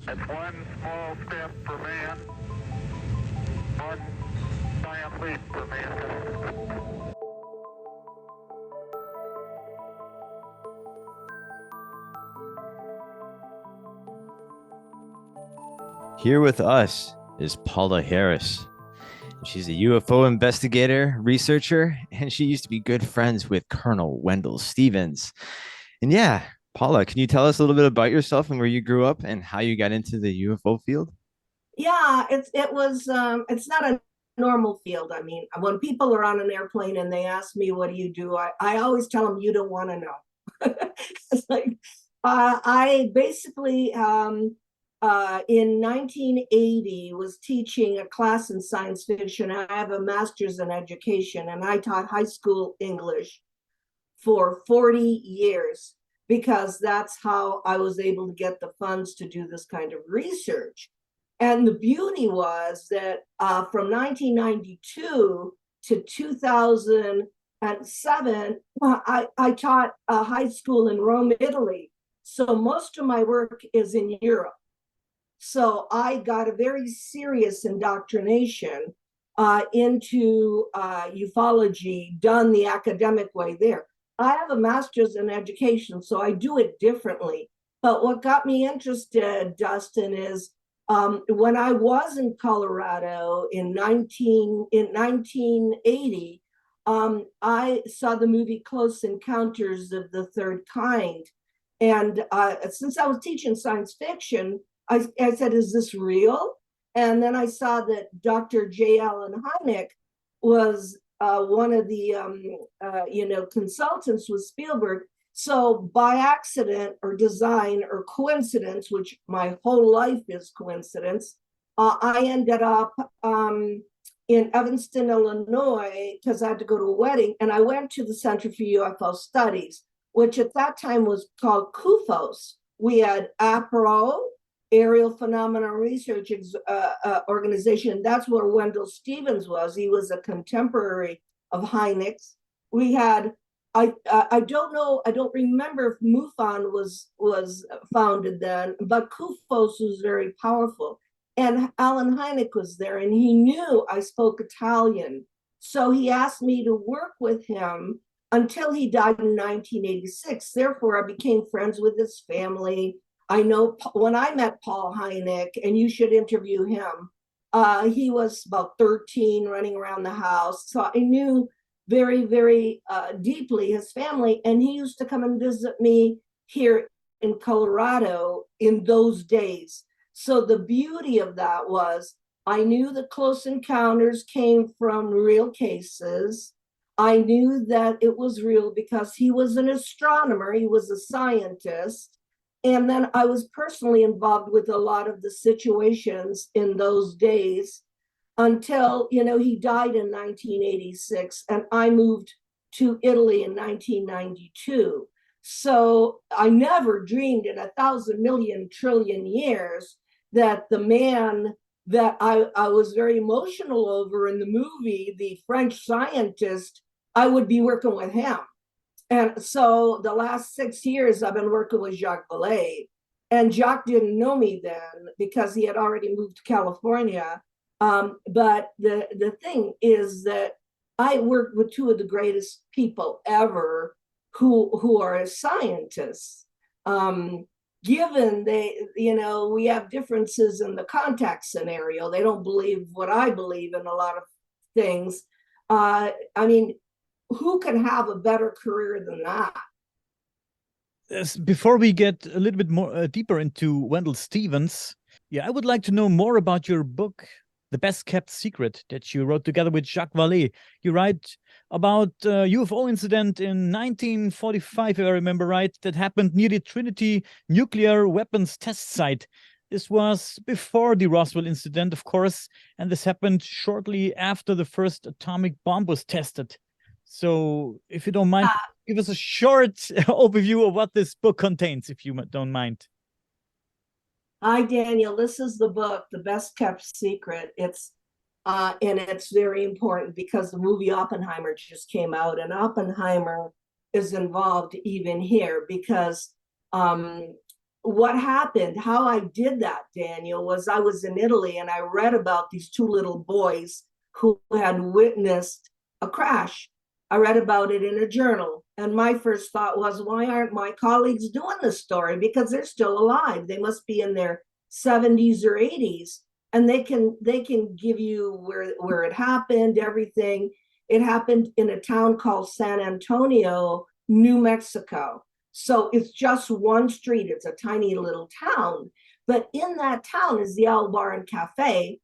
It's one small step for man, one giant leap for mankind. Here with us is Paola Harris. She's a UFO investigator, researcher, and she used to be good friends with Colonel Wendell Stevens. And yeah, Paula, can you tell us a little bit about yourself and where you grew up and how you got into the UFO field? Yeah, it's not a normal field. I mean, when people are on an airplane and they ask me, what do you do? I always tell them, you don't want to know. It's like, I basically, in 1980, was teaching a class in science fiction. I have a master's in education, and I taught high school English for 40 years because that's how I was able to get the funds to do this kind of research. And the beauty was that from 1992 to 2007, I taught high school in Rome, Italy. So most of my work is in Europe. So I got a very serious indoctrination into ufology done the academic way there. I have a master's in education, so I do it differently. But what got me interested, Dustin, is when I was in Colorado in 1980, I saw the movie Close Encounters of the Third Kind. And since I was teaching science fiction, I said, is this real? And then I saw that Dr. J. Allen Hynek was one of the consultants with Spielberg. So by accident or design or coincidence, which my whole life is coincidence, I ended up in Evanston, Illinois, because I had to go to a wedding, and I went to the Center for UFO Studies, which at that time was called CUFOS. We had APRO, Aerial Phenomena Research Organization. That's where Wendell Stevens was. He was a contemporary of Hynek's. We had, I don't know, I don't remember if MUFON was founded then, but CUFOS was very powerful. And Alan Hynek was there, and he knew I spoke Italian. So he asked me to work with him until he died in 1986. Therefore, I became friends with his family. I know when I met Paul Hynek, and you should interview him, he was about 13 running around the house. So I knew very, very deeply his family. And he used to come and visit me here in Colorado in those days. So the beauty of that was I knew the close encounters came from real cases. I knew that it was real because he was an astronomer, he was a scientist. And then I was personally involved with a lot of the situations in those days until, he died in 1986 and I moved to Italy in 1992. So I never dreamed in 1,000,000,000,000,000,000 years that the man that I was very emotional over in the movie, the French scientist, I would be working with him. And so the last 6 years, I've been working with Jacques Vallée. And Jacques didn't know me then because he had already moved to California. But the thing is that I worked with two of the greatest people ever who are scientists. Given we have differences in the contact scenario. They don't believe what I believe in a lot of things. I mean, who can have a better career than that? Before we get a little bit more deeper into Wendell Stevens, I would like to know more about your book, The Best Kept Secret, that you wrote together with Jacques Vallée. You write about a UFO incident in 1945, if I remember right, that happened near the Trinity nuclear weapons test site. This was before the Roswell incident, of course, and this happened shortly after the first atomic bomb was tested. So, if you don't mind, give us a short overview of what this book contains, if you don't mind. Hi, Daniel. This is the book, The Best Kept Secret. And it's very important because the movie Oppenheimer just came out, and Oppenheimer is involved even here because what happened, how I did that, Daniel, was I was in Italy and I read about these two little boys who had witnessed a crash. I read about it in a journal. And my first thought was, why aren't my colleagues doing this story? Because they're still alive. They must be in their 70s or 80s. And they can give you where it happened, everything. It happened in a town called San Antonio, New Mexico. So it's just one street. It's a tiny little town. But in that town is the El Bar and Cafe.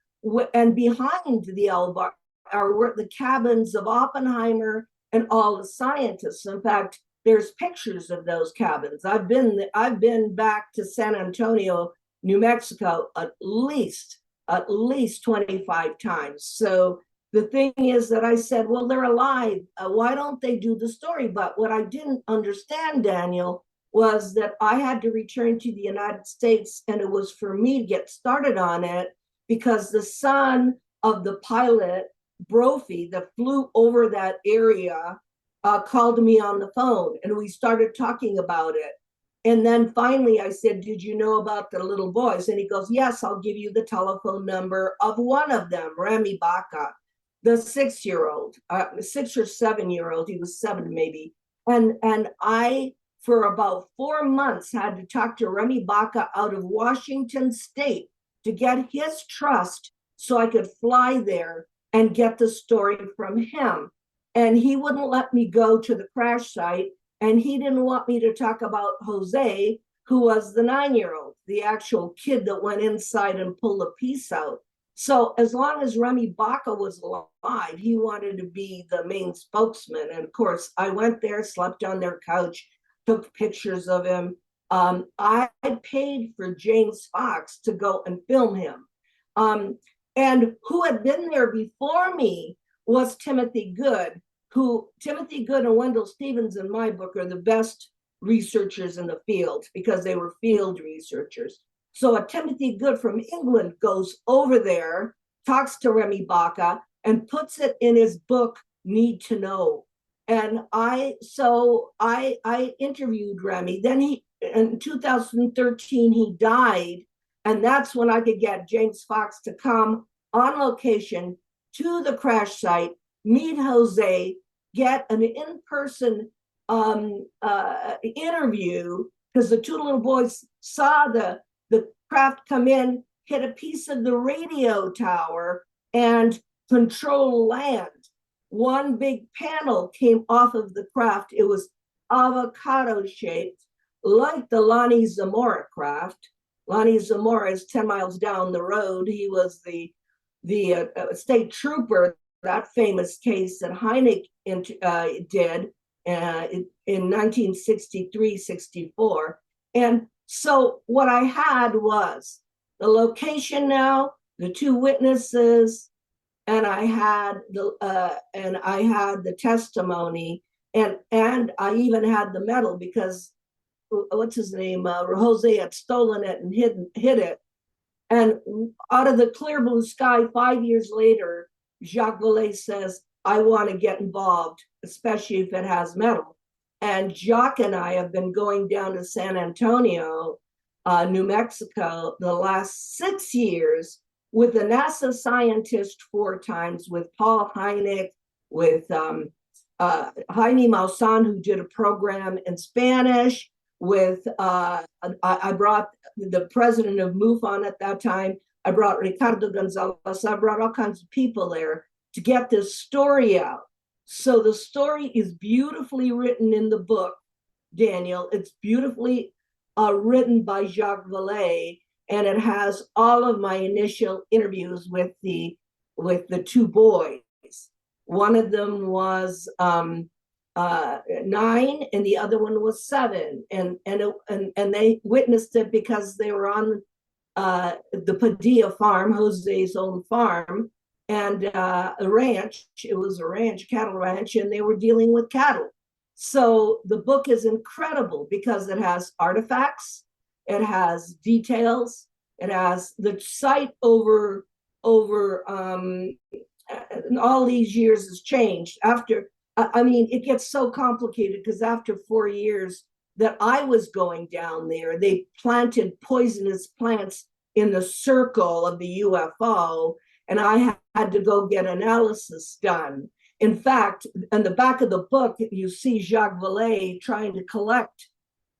And behind the El Bar are the cabins of Oppenheimer and all the scientists. In fact, there's pictures of those cabins. I've been back to San Antonio, New Mexico, at least 25 times. So the thing is that I said, well, they're alive. Why don't they do the story? But what I didn't understand, Daniel, was that I had to return to the United States, and it was for me to get started on it because the son of the pilot, Brophy, that flew over that area, called me on the phone, and we started talking about it. And then finally I said, did you know about the little boys? And he goes, yes, I'll give you the telephone number of one of them, Remy Baca, the 6-year-old, 6 or 7-year-old, he was 7 maybe. And I, for about 4 months, had to talk to Remy Baca out of Washington State to get his trust so I could fly there and get the story from him. And he wouldn't let me go to the crash site. And he didn't want me to talk about Jose, who was the 9-year-old, the actual kid that went inside and pulled a piece out. So as long as Remy Baca was alive, he wanted to be the main spokesman. And of course, I went there, slept on their couch, took pictures of him. I paid for James Fox to go and film him. And who had been there before me was Timothy Good, Timothy Good and Wendell Stevens in my book are the best researchers in the field because they were field researchers. So a Timothy Good from England goes over there, talks to Remy Baca, and puts it in his book, Need to Know. And I interviewed Remy. Then in 2013, he died. And that's when I could get James Fox to come on location to the crash site, meet Jose, get an in-person interview, because the two little boys saw the craft come in, hit a piece of the radio tower, and control land. One big panel came off of the craft. It was avocado shaped, like the Lonnie Zamora craft. Lonnie Zamora is 10 miles down the road. He was the state trooper, that famous case that Hynek did in 1963-64. And so what I had was the location now, the two witnesses, and I had the testimony, and I even had the medal because what's his name? Jose had stolen it and hid it. And out of the clear blue sky, 5 years later, Jacques Vallée says, I want to get involved, especially if it has metal. And Jacques and I have been going down to San Antonio, New Mexico, the last 6 years with a NASA scientist 4 times, with Paul Hynek, with Jaime Maussan, who did a program in Spanish, with, I brought the president of MUFON at that time, I brought Ricardo Gonzalez, I brought all kinds of people there to get this story out. So the story is beautifully written in the book, Daniel. It's beautifully written by Jacques Vallée, and it has all of my initial interviews with the 2 boys. One of them was 9, and the other one was 7, and they witnessed it because they were on the Padilla farm, Jose's own farm, and a ranch. It was a ranch, cattle ranch, and they were dealing with cattle. So the book is incredible because it has artifacts, it has details, it has the site over all these years has changed. After, I mean, it gets so complicated because after 4 years, that I was going down there. They planted poisonous plants in the circle of the UFO, and I had to go get analysis done. In fact, in the back of the book, you see Jacques Vallée trying to collect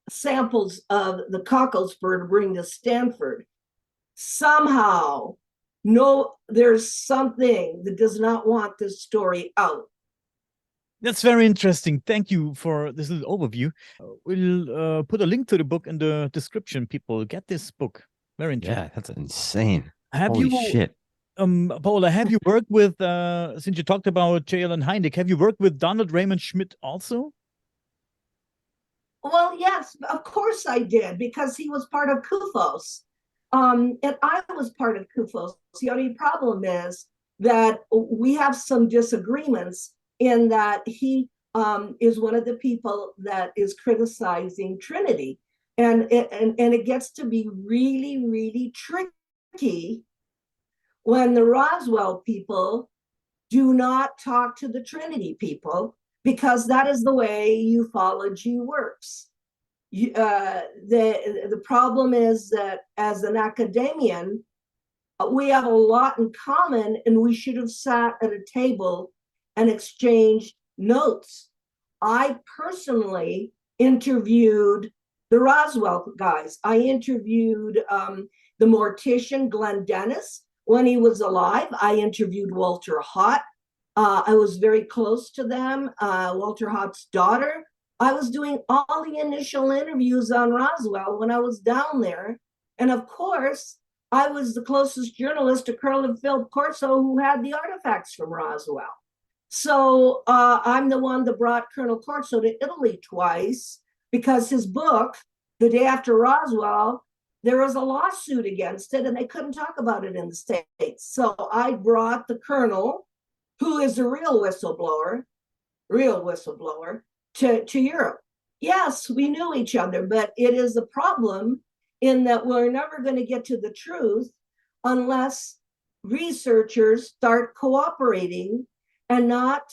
samples of the cockles-burr to bring to Stanford. Somehow, there's something that does not want this story out. That's very interesting. Thank you for this little overview. We'll put a link to the book in the description. People, get this book. Very interesting. Yeah, that's insane. Have Holy you, shit. Paola, have you worked with, since you talked about J. Allen Hynek, have you worked with Donald Raymond Schmidt also? Well, yes, of course I did, because he was part of CUFOS. And I was part of CUFOS. The only problem is that we have some disagreements in that he is one of the people that is criticizing Trinity. And it gets to be really, really tricky when the Roswell people do not talk to the Trinity people, because that is the way ufology works. The problem is that as an academician, we have a lot in common, and we should have sat at a table and exchanged notes. I personally interviewed the Roswell guys. I interviewed the mortician Glenn Dennis when he was alive. I interviewed Walter Hott. I was very close to them. Walter Hott's daughter. I was doing all the initial interviews on Roswell when I was down there. And of course, I was the closest journalist to Colonel Philip Corso, who had the artifacts from Roswell. So I'm the one that brought Colonel Corso to Italy twice, because his book, The Day After Roswell, there was a lawsuit against it and they couldn't talk about it in the States. So I brought the Colonel, who is a real whistleblower, to Europe. Yes, we knew each other, but it is a problem in that we're never going to get to the truth unless researchers start cooperating and not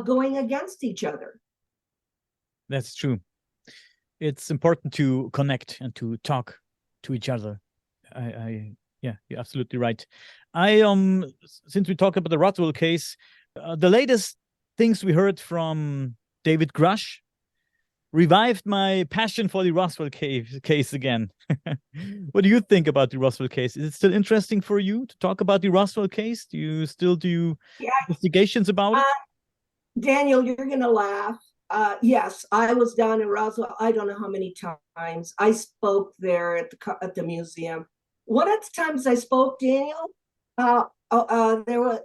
going against each other. That's true. It's important to connect and to talk to each other. Yeah, you're absolutely right. Since we talked about the Roswell case, the latest things we heard from David Grush revived my passion for the Roswell case again. What do you think about the Roswell case? Is it still interesting for you to talk about the Roswell case? Do you still do investigations about it? Daniel, you're going to laugh. Yes, I was down in Roswell. I don't know how many times I spoke there at the museum. One of the times I spoke, Daniel, there was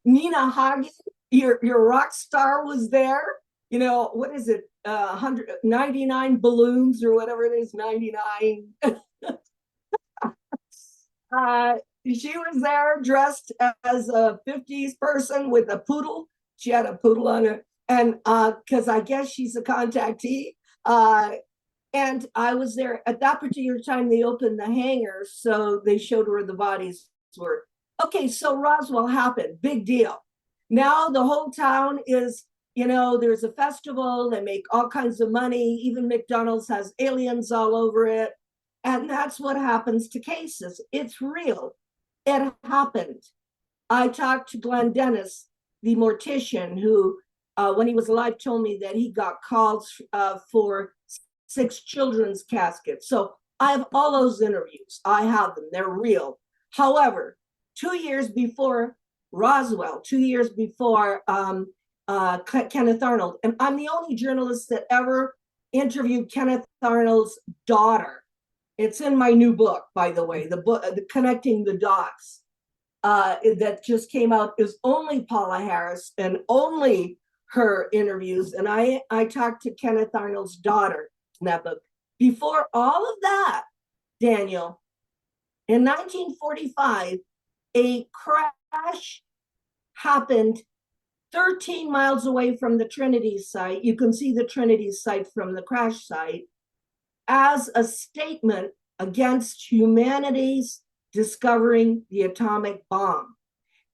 Nina Hagen, your rock star, was there. You know, what is it? 199 balloons or whatever it is, 99. She was there dressed as a 50s person with a poodle. She had a poodle on her. And because I guess she's a contactee. And I was there at that particular time. They opened the hangar, so they showed where the bodies were. Okay, so Roswell happened, big deal. Now the whole town is, you know, there's a festival, they make all kinds of money. Even McDonald's has aliens all over it. And that's what happens to cases. It's real. It happened. I talked to Glenn Dennis, the mortician, who when he was alive told me that he got calls for 6 children's caskets. So I have all those interviews. I have them. They're real. However, 2 years before Roswell, 2 years before Kenneth Arnold, and I'm the only journalist that ever interviewed Kenneth Arnold's daughter. It's in my new book, by the way, the book, Connecting the Dots, that just came out, is only Paola Harris and only her interviews. And I talked to Kenneth Arnold's daughter in that book. Before all of that, Daniel, in 1945, a crash happened 13 miles away from the Trinity site. You can see the Trinity site from the crash site, as a statement against humanity's discovering the atomic bomb.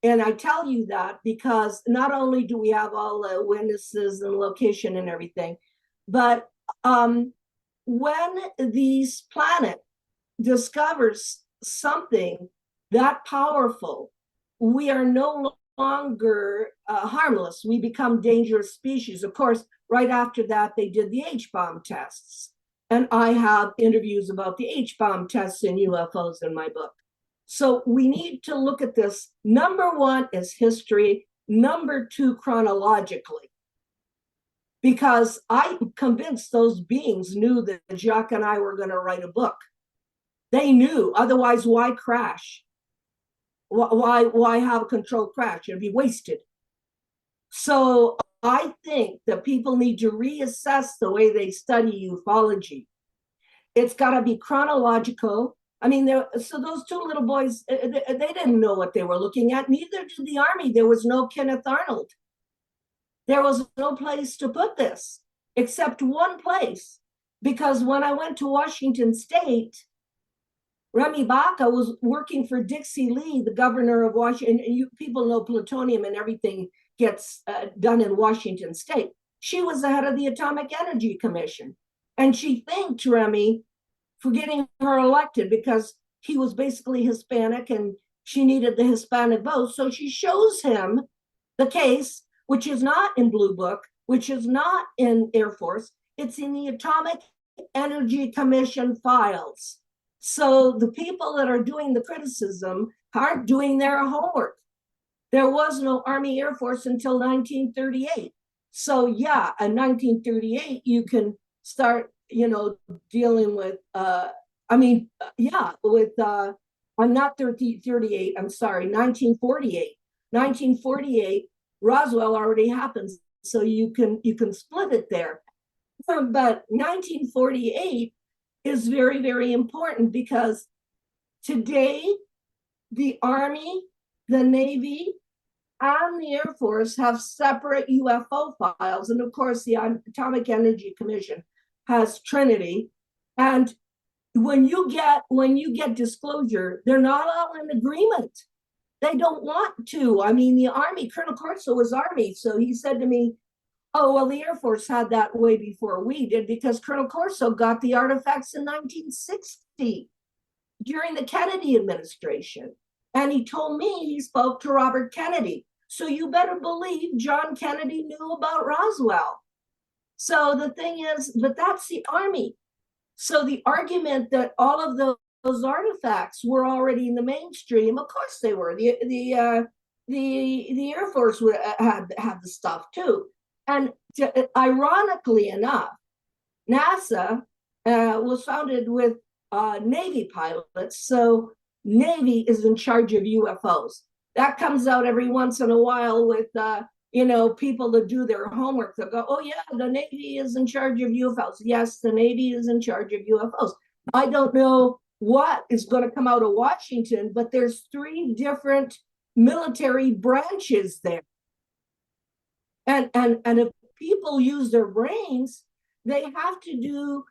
And I tell you that because not only do we have all the witnesses and location and everything, but When these planet discovers something that powerful, we are no longer harmless. We become dangerous species. Of course, right after that, they did the H-bomb tests. And I have interviews about the H-bomb tests in UFOs in my book. So we need to look at this. Number one is history. Number two, chronologically. Because I'm convinced those beings knew that Jacques and I were going to write a book. They knew. Otherwise, why crash? Why have a controlled crash? It'd be wasted. So I think that people need to reassess the way they study ufology. It's got to be chronological. I mean, so those two little boys, they didn't know what they were looking at. Neither did the Army. There was no Kenneth Arnold. There was no place to put this, except one place. Because when I went to Washington State, Remy Baca was working for Dixie Lee, the governor of Washington. And people know plutonium and everything gets done in Washington State. She was the head of the Atomic Energy Commission. And she thanked Remy for getting her elected because he was basically Hispanic and she needed the Hispanic vote. So she shows him the case, which is not in Blue Book, which is not in Air Force. It's in the Atomic Energy Commission files. So the people that are doing the criticism aren't doing their homework. There was no Army Air Force until 1938. So yeah, in 1938, you can start, dealing with, I'm not 38, I'm sorry, 1948. 1948, Roswell already happens, so you can split it there. But 1948 is very, very important because today the Army, the Navy, and the Air Force have separate UFO files. And of course, the Atomic Energy Commission has Trinity. And when you get disclosure, they're not all in agreement. They don't want to. I mean, the Army, Colonel Corso was Army. So he said to me, oh, well, the Air Force had that way before we did because Colonel Corso got the artifacts in 1960 during the Kennedy administration. And he told me he spoke to Robert Kennedy. So you better believe John Kennedy knew about Roswell. So the thing is, but that's the Army. So the argument that all of those artifacts were already in the mainstream, of course they were. The Air Force had the stuff too. And ironically enough, NASA was founded with Navy pilots. So Navy is in charge of UFOs. That comes out every once in a while with, people that do their homework. They'll go, oh yeah, the Navy is in charge of UFOs. Yes, the Navy is in charge of UFOs. I don't know what is going to come out of Washington, but there's 3 different military branches there. And if people use their brains, they have to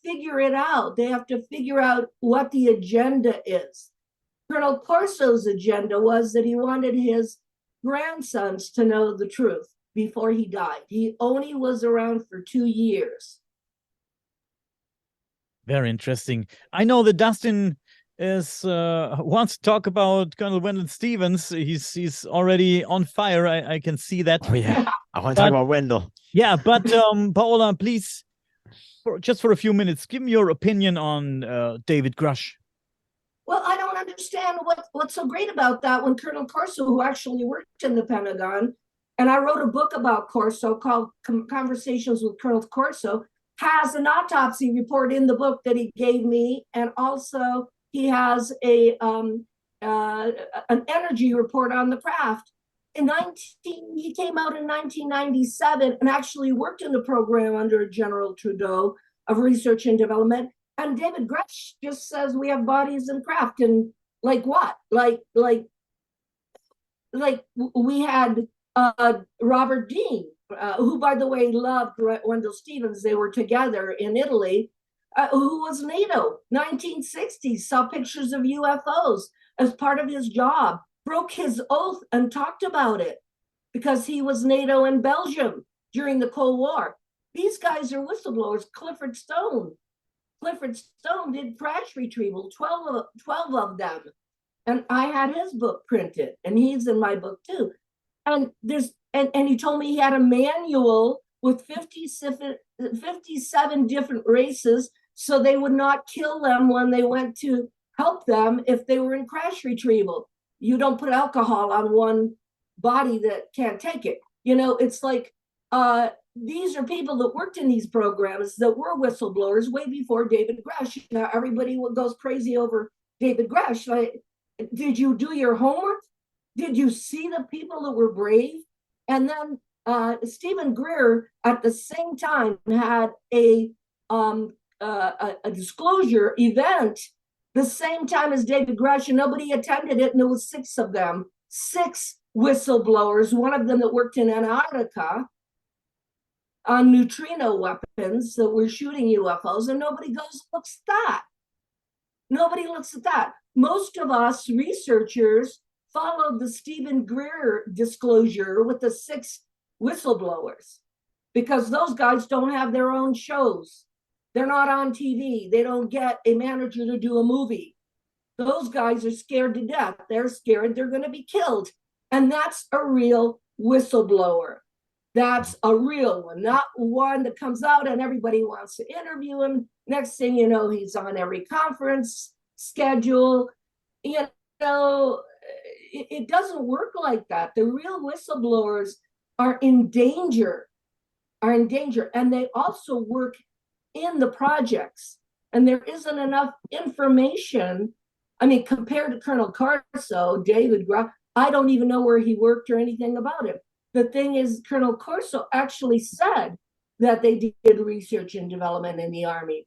figure it out. They have to figure out what the agenda is. Colonel Corso's agenda was that he wanted his grandsons to know the truth before he died. He only was around for 2 years. Very interesting. I know that Dustin wants to talk about Colonel Wendell Stevens. He's already on fire. I can see that. Oh yeah, I want to talk about Wendell. Yeah, but Paola, please, for a few minutes, give me your opinion on David Grush. Well, I don't understand what's so great about that when Colonel Corso, who actually worked in the Pentagon, and I wrote a book about Corso called Conversations with Colonel Corso, has an autopsy report in the book that he gave me, and also he has an energy report on the craft. He came out in 1997 and actually worked in the program under General Trudeau of research and development. And David Grush just says we have bodies in craft, and like what? Like we had Robert Dean, who, by the way, loved Wendell Stevens. They were together in Italy, who was NATO, 1960s, saw pictures of UFOs as part of his job, broke his oath and talked about it because he was NATO in Belgium during the Cold War. These guys are whistleblowers. Clifford Stone did crash retrieval, 12 of them. And I had his book printed, and he's in my book too. And he told me he had a manual with 57 different races, so they would not kill them when they went to help them if they were in crash retrieval. You don't put alcohol on one body that can't take it. It's like these are people that worked in these programs that were whistleblowers way before David Grush. Everybody goes crazy over David Grush. Did you do your homework? Did you see the people that were brave? And then Stephen Greer at the same time had a disclosure event the same time as David Grush, and nobody attended it, and there was 6 of them, 6 whistleblowers, one of them that worked in Antarctica on neutrino weapons that were shooting UFOs, and nobody looks at that. Nobody looks at that. Most of us researchers followed the Stephen Greer disclosure with the 6 whistleblowers because those guys don't have their own shows. They're not on TV. They don't get a manager to do a movie. Those guys are scared to death. They're scared they're going to be killed. And that's a real whistleblower. That's a real one, not one that comes out and everybody wants to interview him. Next thing you know, he's on every conference schedule. It doesn't work like that. The real whistleblowers are in danger, and they also work in the projects. And there isn't enough information. I mean, compared to Colonel Corso, David Grush, I don't even know where he worked or anything about him. The thing is, Colonel Corso actually said that they did research and development in the Army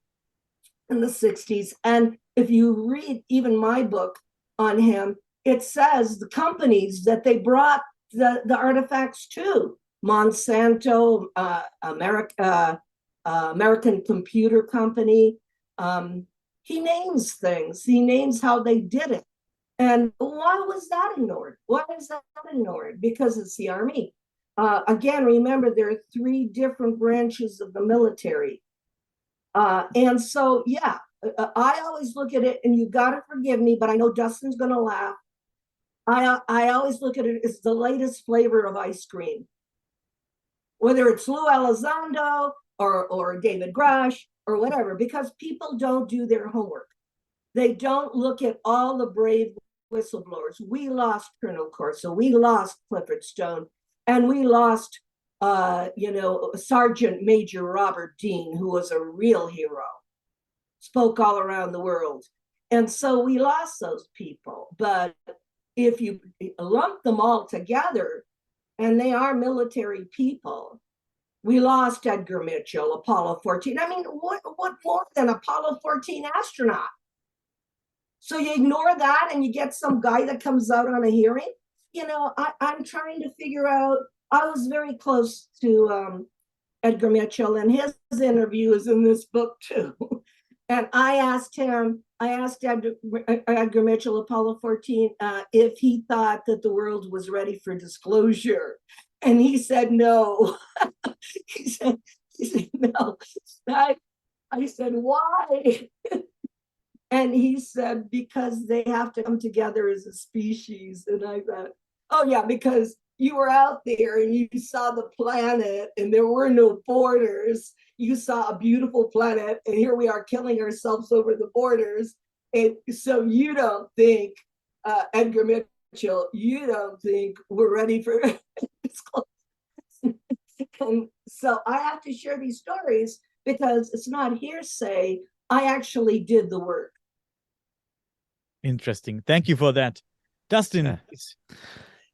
in the 60s. And if you read even my book on him, it says the companies that they brought the artifacts to, Monsanto, American Computer Company, he names things. He names how they did it. And why was that ignored? Why is that ignored? Because it's the Army. Again, remember, there are 3 different branches of the military. And so, yeah, I always look at it, and you got to forgive me, but I know Dustin's going to laugh. I always look at it as the latest flavor of ice cream. Whether it's Lou Elizondo or David Grush or whatever, because people don't do their homework. They don't look at all the brave whistleblowers. We lost Colonel Corso, we lost Clifford Stone, and we lost, Sergeant Major Robert Dean, who was a real hero, spoke all around the world. And so we lost those people. But if you lump them all together, and they are military people, we lost Edgar Mitchell, Apollo 14. I mean, what more than Apollo 14 astronaut? So you ignore that and you get some guy that comes out on a hearing. I'm trying to figure out, I was very close to Edgar Mitchell, and his interview is in this book too. And I asked Edgar Mitchell, Apollo 14, if he thought that the world was ready for disclosure. And he said no. he said no. I said, why? And he said, because they have to come together as a species. And I thought, oh yeah, because you were out there and you saw the planet and there were no borders. You saw a beautiful planet, and here we are killing ourselves over the borders. And so you don't think, Edgar Mitchell, you don't think we're ready for disclosure. And so I have to share these stories because it's not hearsay. I actually did the work. Interesting. Thank you for that. Dustin.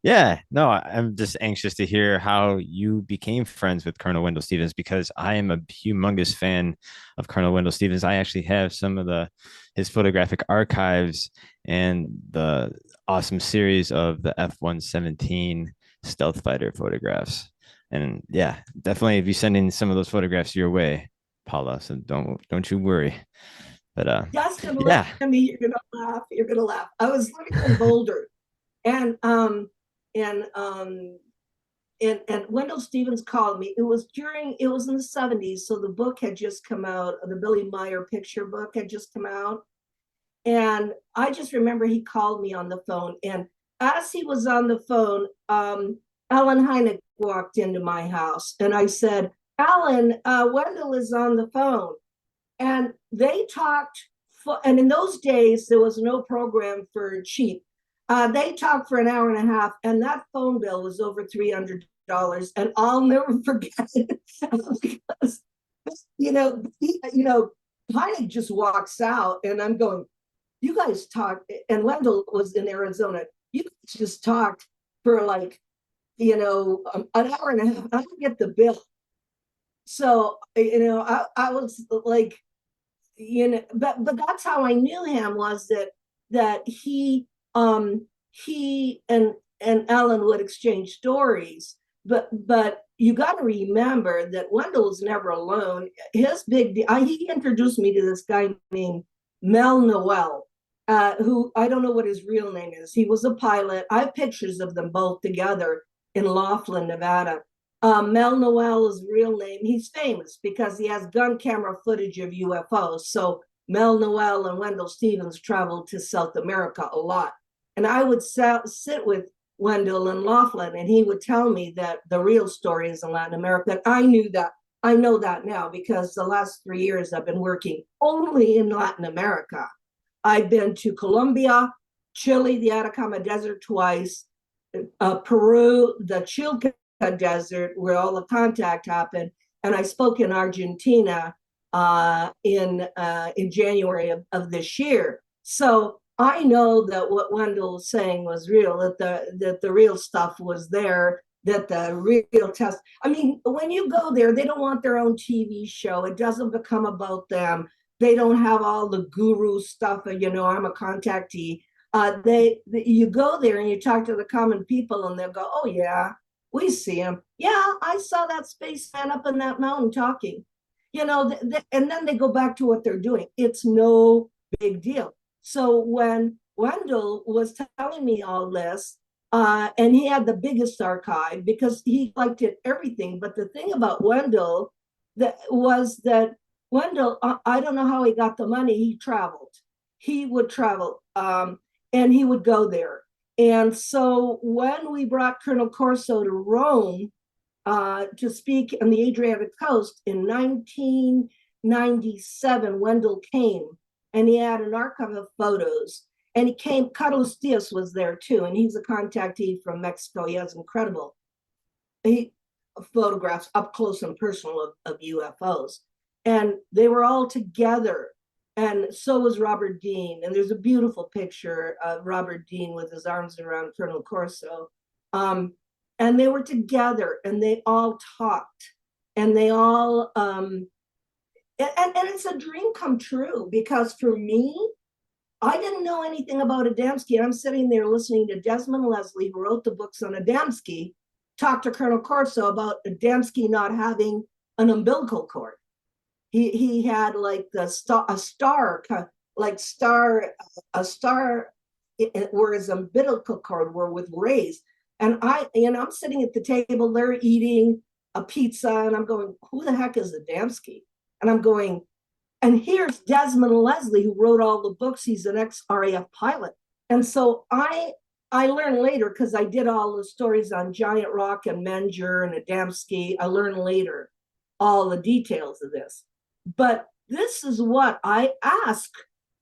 Yeah, no, I'm just anxious to hear how you became friends with Colonel Wendell Stevens, because I am a humongous fan of Colonel Wendell Stevens. I actually have some of his photographic archives and the awesome series of the F-117 stealth fighter photographs. And yeah, definitely be sending some of those photographs your way, Paula. So don't you worry. But Dustin, yeah, you're gonna laugh. You're gonna laugh. I was living in Boulder, and and Wendell Stevens called me. It was in the 70s. So the book had just come out. The Billy Meyer picture book had just come out. And I just remember he called me on the phone. And as he was on the phone, Alan Hynek walked into my house. And I said, Alan, Wendell is on the phone. And they talked, and in those days, there was no program for cheap. They talked for an hour and a half, and that phone bill was over $300. And I'll never forget it because, Hynek just walks out, and I'm going, you guys talked, and Wendell was in Arizona. You guys just talked for like, an hour and a half. I didn't get the bill. So, I was like, but that's how I knew him, was that he and Ellen would exchange stories. But you got to remember that Wendell was never alone. He introduced me to this guy named Mel Noel, who I don't know what his real name is. He was a pilot. I have pictures of them both together in Laughlin, Nevada. Mel Noel's real name, he's famous because he has gun camera footage of UFOs. So Mel Noel and Wendell Stevens traveled to South America a lot. And I would sit with Wendell in Laughlin, and he would tell me that the real story is in Latin America. And I knew that. I know that now because the last 3 years I've been working only in Latin America. I've been to Colombia, Chile, the Atacama Desert twice, Peru, the Chilca Desert, where all the contact happened, and I spoke in Argentina in January of this year. So I know that what Wendell was saying was real, that the real stuff was there, that the real test. I mean, when you go there, they don't want their own TV show. It doesn't become about them. They don't have all the guru stuff. I'm a contactee. You go there and you talk to the common people, and they'll go, "Oh yeah, we see him. Yeah, I saw that spaceman up in that mountain talking." And then they go back to what they're doing. It's no big deal. So when Wendell was telling me all this, and he had the biggest archive because he liked it everything. But the thing about Wendell was that Wendell, I don't know how he got the money. He traveled. He would travel, and he would go there. And so when we brought Colonel Corso to Rome to speak on the Adriatic coast in 1997, Wendell came, and he had an archive of photos. And he came, Carlos Diaz was there too, and he's a contactee from Mexico. He has incredible photographs up close and personal of UFOs. And they were all together. And so was Robert Dean. And there's a beautiful picture of Robert Dean with his arms around Colonel Corso. And they were together, and they all talked. And they all, and it's a dream come true, because for me, I didn't know anything about Adamski. And I'm sitting there listening to Desmond Leslie, who wrote the books on Adamski, talk to Colonel Corso about Adamski not having an umbilical cord. He had like a star where his umbilical cord were with rays. And I'm sitting at the table, they're eating a pizza, and I'm going, who the heck is Adamski? And I'm going, and here's Desmond Leslie, who wrote all the books. He's an ex-RAF pilot. And so I learned later, because I did all the stories on Giant Rock and Menger and Adamski. I learned later all the details of this. But this is what I ask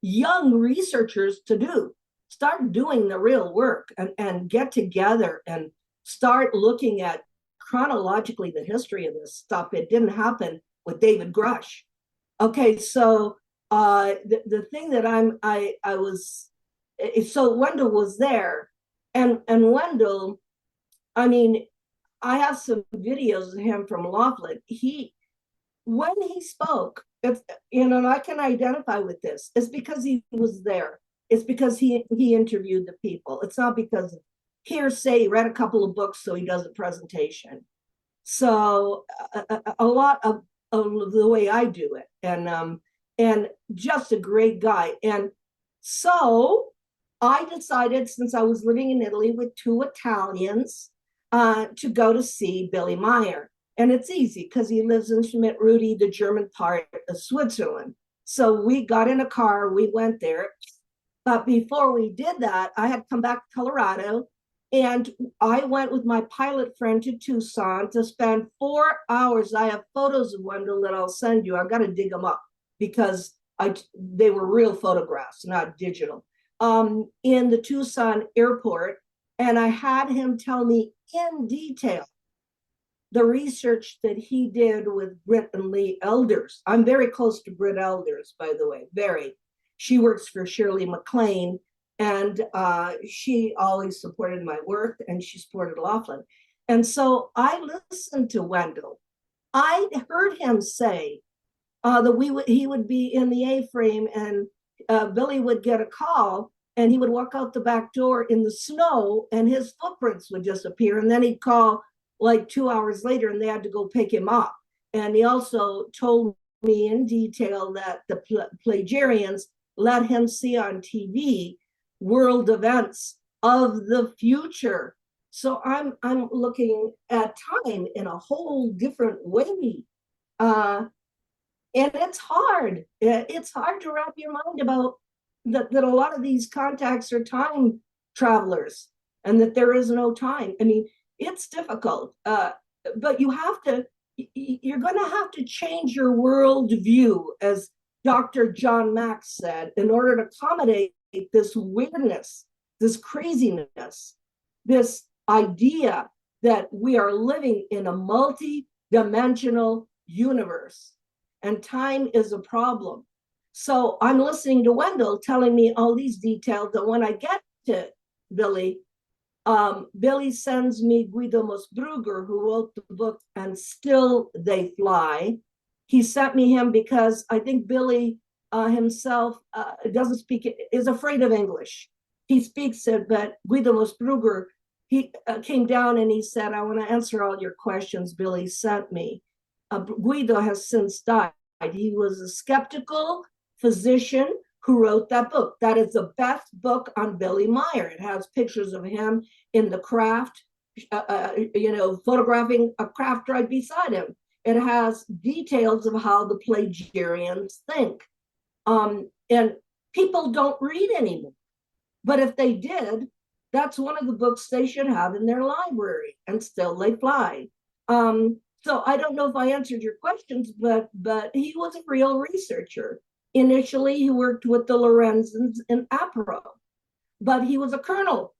young researchers to do. Start doing the real work and get together and start looking at chronologically the history of this stuff. It didn't happen with David Grush. Okay, so the thing that so Wendell was there, and Wendell, I mean, I have some videos of him from Laughlin. When he spoke, it's, and I can identify with this. It's because he was there. It's because he interviewed the people. It's not because of hearsay. He read a couple of books, so he does a presentation. So a lot of the way I do it, and just a great guy. And so I decided, since I was living in Italy with two Italians, to go to see Billy Meyer. And it's easy because he lives in Schmidt-Rudi, the German part of Switzerland. So we got in a car, we went there. But before we did that, I had come back to Colorado, and I went with my pilot friend to Tucson to spend 4 hours. I have photos of Wendell that I'll send you. I've got to dig them up because they were real photographs, not digital, in the Tucson airport. And I had him tell me in detail the research that he did with Britt and Lee Elders. I'm very close to Britt Elders, by the way, very. She works for Shirley MacLaine, and she always supported my work, and she supported Laughlin. And so I listened to Wendell. I heard him say that he would be in the A-frame, and Billy would get a call, and he would walk out the back door in the snow, and his footprints would disappear. And then he'd call like 2 hours later, and they had to go pick him up. And he also told me in detail that the Plagerians let him see on TV world events of the future. So I'm looking at time in a whole different way. And it's hard. It's hard to wrap your mind about that a lot of these contacts are time travelers and that there is no time. I mean, it's difficult, but you're going to have to change your worldview, as Dr. John Max said, in order to accommodate this weirdness, this craziness, this idea that we are living in a multi-dimensional universe and time is a problem. So I'm listening to Wendell telling me all these details, that when I get to Billy, Billy sends me Guido Moosbrugger, who wrote the book And Still They Fly. He sent me him because I think Billy himself doesn't speak, is afraid of English. He speaks it, but Guido Moosbrugger, he came down and he said, I want to answer all your questions Billy sent me. Guido has since died. He was a skeptical physician who wrote that book. That is the best book on Billy Meyer. It has pictures of him in the craft, photographing a craft right beside him. It has details of how the Plagerians think. And people don't read anymore. But if they did, that's one of the books they should have in their library, And Still They Fly. So I don't know if I answered your questions, but he was a real researcher. Initially, he worked with the Lorenzens in APRO, but he was a colonel,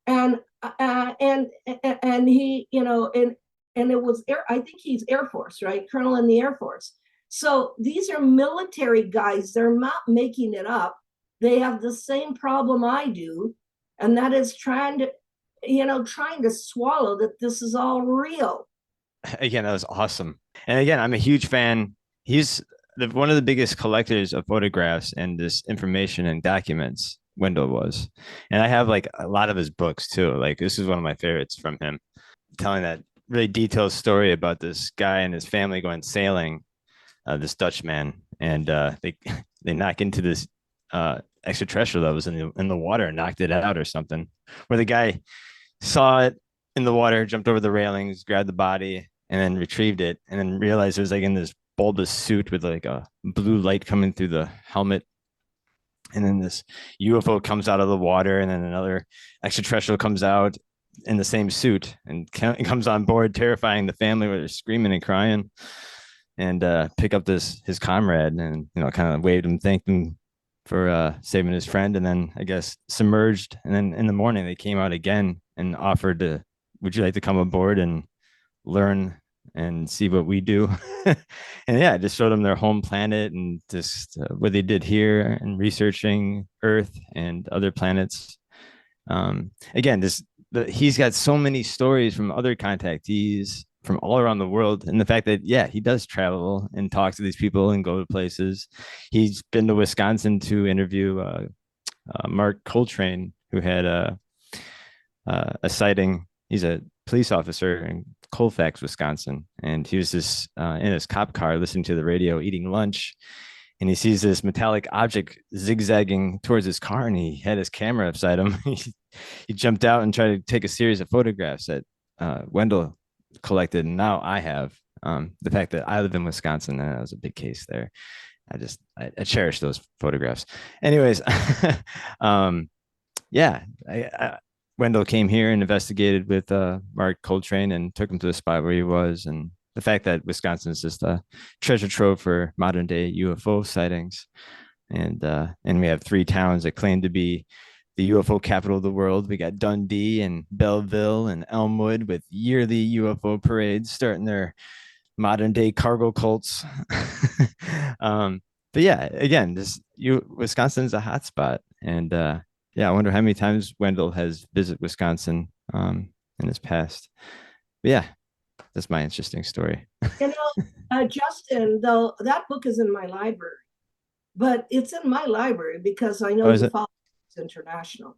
and he, and it was I think he's Air Force, right? Colonel in the Air Force. So these are military guys. They're not making it up. They have the same problem I do, and that is trying to swallow that this is all real. Again, that was awesome. And again, I'm a huge fan. He's one of the biggest collectors of photographs and this information and documents. Wendell was, and I have like a lot of his books too. Like this is one of my favorites from him, telling that really detailed story about this guy and his family going sailing, this Dutch man, and they knock into this extraterrestrial that was in the water and knocked it out or something. Where the guy saw it in the water, jumped over the railings, grabbed the body, and then retrieved it, and then realized it was like in this bulbous suit with like a blue light coming through the helmet. And then this UFO comes out of the water, and then another extraterrestrial comes out in the same suit and comes on board, terrifying the family where they're screaming and crying, and pick up his comrade and kind of waved him, thanked him for saving his friend, and then I guess submerged. And then in the morning they came out again and offered to, would you like to come aboard and learn and see what we do? And yeah, I just showed them their home planet and just what they did here and researching Earth and other planets. Again, he's got so many stories from other contactees from all around the world, and the fact that he does travel and talk to these people and go to places. He's been to Wisconsin to interview Mark Coltrane, who had a sighting. He's a police officer in Colfax, Wisconsin, and he was just in his cop car listening to the radio, eating lunch, and he sees this metallic object zigzagging towards his car, and he had his camera beside him. He jumped out and tried to take a series of photographs at Wendell collected, and now I have. The fact that I live in Wisconsin, and that was a big case there. I cherish those photographs. Anyways, yeah, Wendell came here and investigated with Mark Coltrane and took him to the spot where he was, and the fact that Wisconsin is just a treasure trove for modern day UFO sightings, and we have 3 towns that claim to be the UFO capital of the world. We got Dundee and Belleville and Elmwood with yearly UFO parades starting their modern day cargo cults. But yeah, again, Wisconsin's a hot spot, and yeah, I wonder how many times Wendell has visited Wisconsin in his past. But yeah, that's my interesting story. Justin, though, that book is in my library, but it's in my library because I know ufology is international.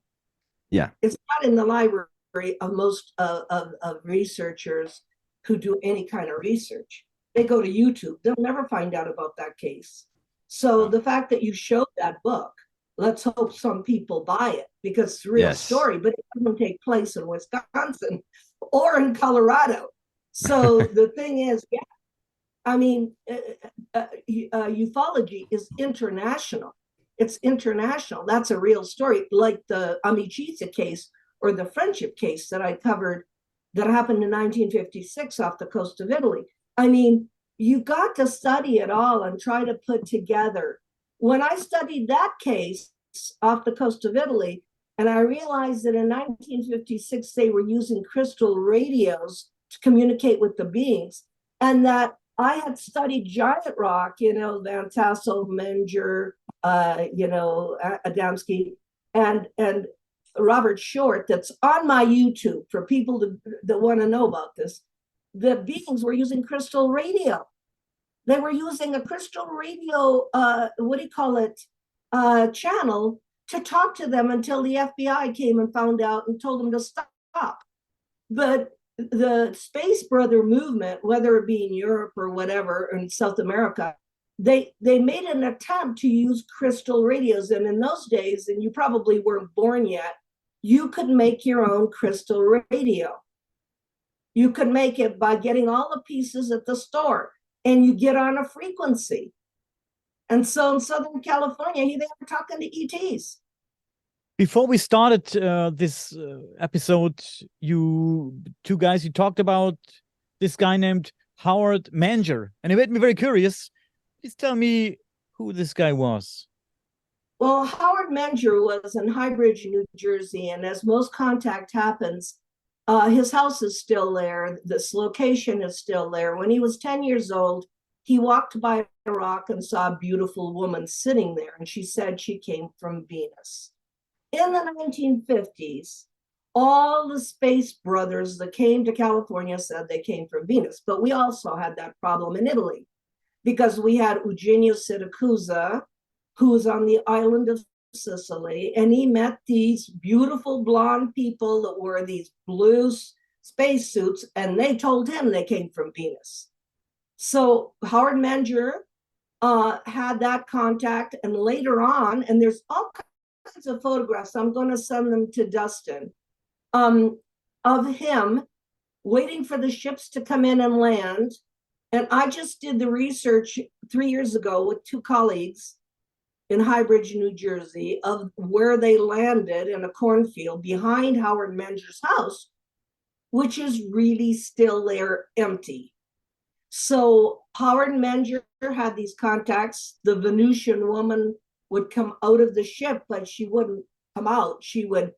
Yeah, it's not in the library of most of researchers who do any kind of research. They go to YouTube. They'll never find out about that case. So the fact that you showed that book, let's hope some people buy it, because it's a real story, but it doesn't take place in Wisconsin or in Colorado. So the thing is, yeah, I mean, ufology is international. It's international. That's a real story, like the Amicitia case or the Friendship case that I covered that happened in 1956 off the coast of Italy. I mean, you got to study it all and try to put together. When I studied that case off the coast of Italy, and I realized that in 1956 they were using crystal radios to communicate with the beings, and that I had studied giant rock, Van Tassel, Menger, Adamski, and Robert Short, that's on my YouTube for people that want to know about this. The beings were using crystal radio. They were using a crystal radio, channel to talk to them until the FBI came and found out and told them to stop. But the Space Brother movement, whether it be in Europe or whatever, in South America, they made an attempt to use crystal radios. And in those days, and you probably weren't born yet, you could make your own crystal radio. You could make it by getting all the pieces at the store, and you get on a frequency. And so in Southern California, they were talking to ETs. Before we started this episode, you talked about this guy named Howard Manger, and it made me very curious. Please tell me who this guy was. Well, Howard Manger was in Highbridge, New Jersey, and as most contact happens, his house is still there. This location is still there. When he was 10 years old, he walked by a rock and saw a beautiful woman sitting there, and she said she came from Venus. In the 1950s, all the Space Brothers that came to California said they came from Venus, but we also had that problem in Italy because we had Eugenio Siracusa, who was on the island of Sicily, and he met these beautiful blonde people that wore these blue spacesuits, and they told him they came from Venus. So Howard Manger had that contact, and later on, and there's all kinds of photographs, I'm going to send them to Dustin, of him waiting for the ships to come in and land. And I just did the research 3 years ago with 2 colleagues in Highbridge, New Jersey, of where they landed in a cornfield behind Howard Manger's house, which is really still there empty. So Howard Manger had these contacts. The Venusian woman would come out of the ship, but she wouldn't come out. She would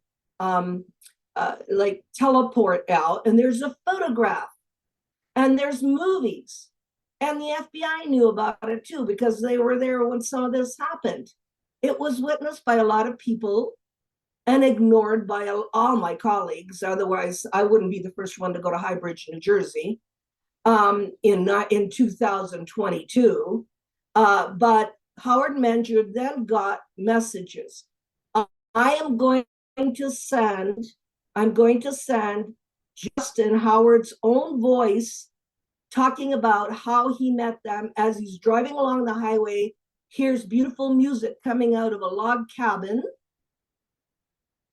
teleport out. And there's a photograph, and there's movies. And the FBI knew about it too, because they were there when some of this happened. It was witnessed by a lot of people and ignored by all my colleagues. Otherwise, I wouldn't be the first one to go to Highbridge, New Jersey in 2022. But Howard Manger then got messages. I'm going to send Justin Howard's own voice talking about how he met them as he's driving along the highway. Here's beautiful music coming out of a log cabin.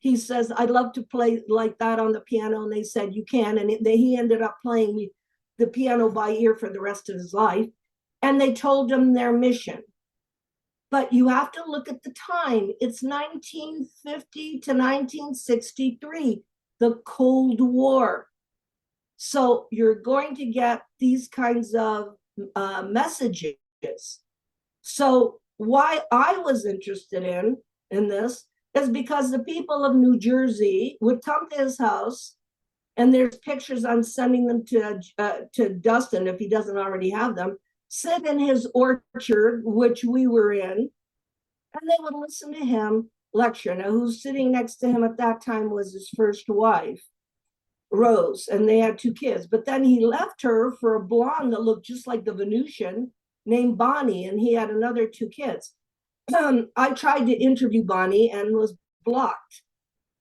he says, I'd love to play like that on the piano. And they said, you can. And he ended up playing the piano by ear for the rest of his life. And they told him their mission. But you have to look at the time. It's 1950 to 1963, the Cold War. So you're going to get these kinds of messages. So why I was interested in this is because the people of New Jersey would come to his house, and there's pictures, I'm sending them to Dustin if he doesn't already have them, sit in his orchard, which we were in, and they would listen to him lecture. Now, who's sitting next to him at that time was his first wife, Rose, and they had 2 kids. But then he left her for a blonde that looked just like the Venusian named Bonnie, and he had another 2 kids. I tried to interview Bonnie and was blocked,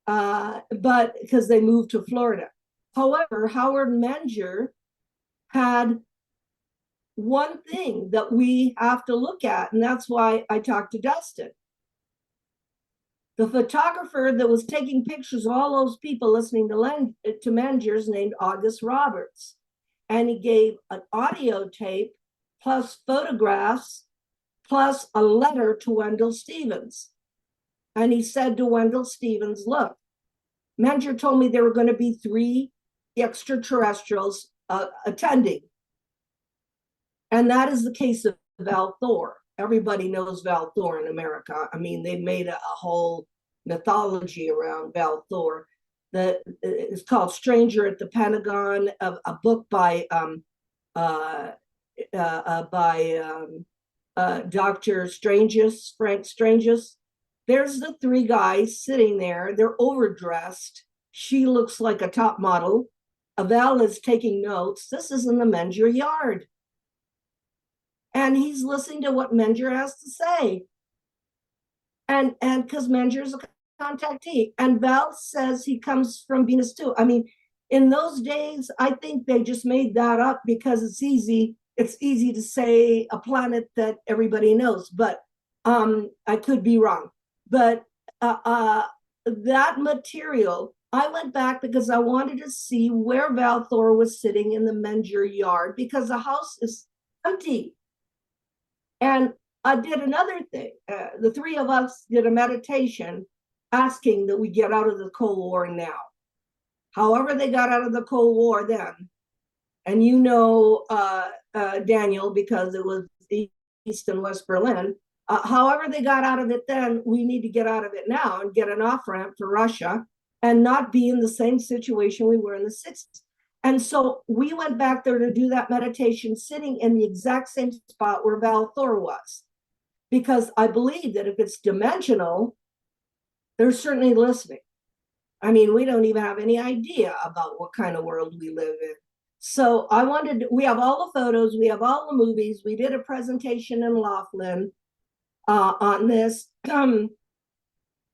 but because they moved to Florida. However, Howard Menger had one thing that we have to look at, and that's why I talked to Dustin. The photographer that was taking pictures of all those people listening to Menger's named August Roberts, and he gave an audio tape plus photographs plus a letter to Wendell Stevens. And he said to Wendell Stevens, look, Menger told me there were going to be 3 extraterrestrials attending. And that is the case of Val Thor. Everybody knows Val Thor in America. I mean, they made a whole mythology around Val Thor. It's called Stranger at the Pentagon, a book by Dr. Stranges, Frank Stranges. There's the 3 guys sitting there. They're overdressed. She looks like a top model. Val is taking notes. This is in the Menger yard. And he's listening to what Menger has to say. And because Menger's a contactee. And Val says he comes from Venus too. I mean, in those days, I think they just made that up because it's easy. It's easy to say a planet that everybody knows, but I could be wrong. But that material, I went back because I wanted to see where Val Thor was sitting in the Menger yard because the house is empty. And I did another thing. The 3 of us did a meditation asking that we get out of the Cold War now. However they got out of the Cold War then, and you know, Daniel, because it was East and West Berlin, however they got out of it then, we need to get out of it now and get an off-ramp for Russia and not be in the same situation we were in the 60s. And so we went back there to do that meditation, sitting in the exact same spot where Val Thor was, because I believe that if it's dimensional, they're certainly listening. I mean, we don't even have any idea about what kind of world we live in. So we have all the photos, we have all the movies. We did a presentation in Laughlin on this. And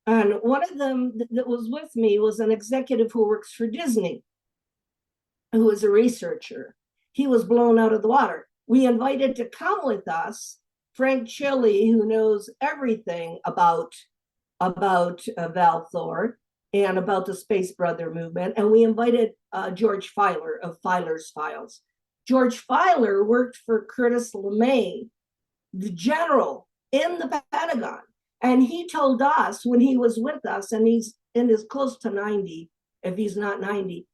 one of them that was with me was an executive who works for Disney, who was a researcher. He was blown out of the water. We invited to come with us Frank Chili, who knows everything about Val Thor and about the Space Brother movement. And we invited George Filer of Filer's Files. George Filer worked for Curtis LeMay, the general in the Pentagon. And he told us when he was with us, and he's in his close to 90, if he's not 90,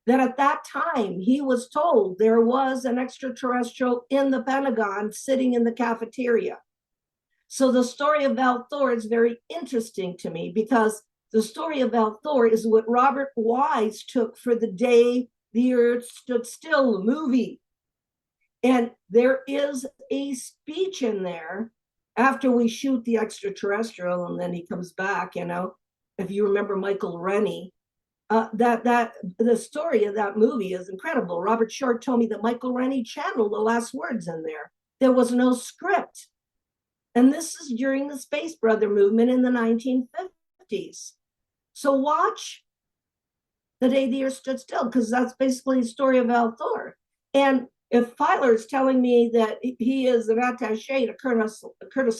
that at that time he was told there was an extraterrestrial in the Pentagon sitting in the cafeteria. So the story of Val Thor is very interesting to me because the story of Val Thor is what Robert Wise took for The Day the Earth Stood Still movie. And there is a speech in there after we shoot the extraterrestrial and then he comes back, you know, if you remember Michael Rennie, the story of that movie is incredible. Robert Short told me that Michael Rennie channeled the last words in there. There was no script. And this is during the Space Brother movement in the 1950s. So watch The Day the Earth Stood Still, because that's basically the story of Val Thor. And if Filer is telling me that he is an attaché to Curtis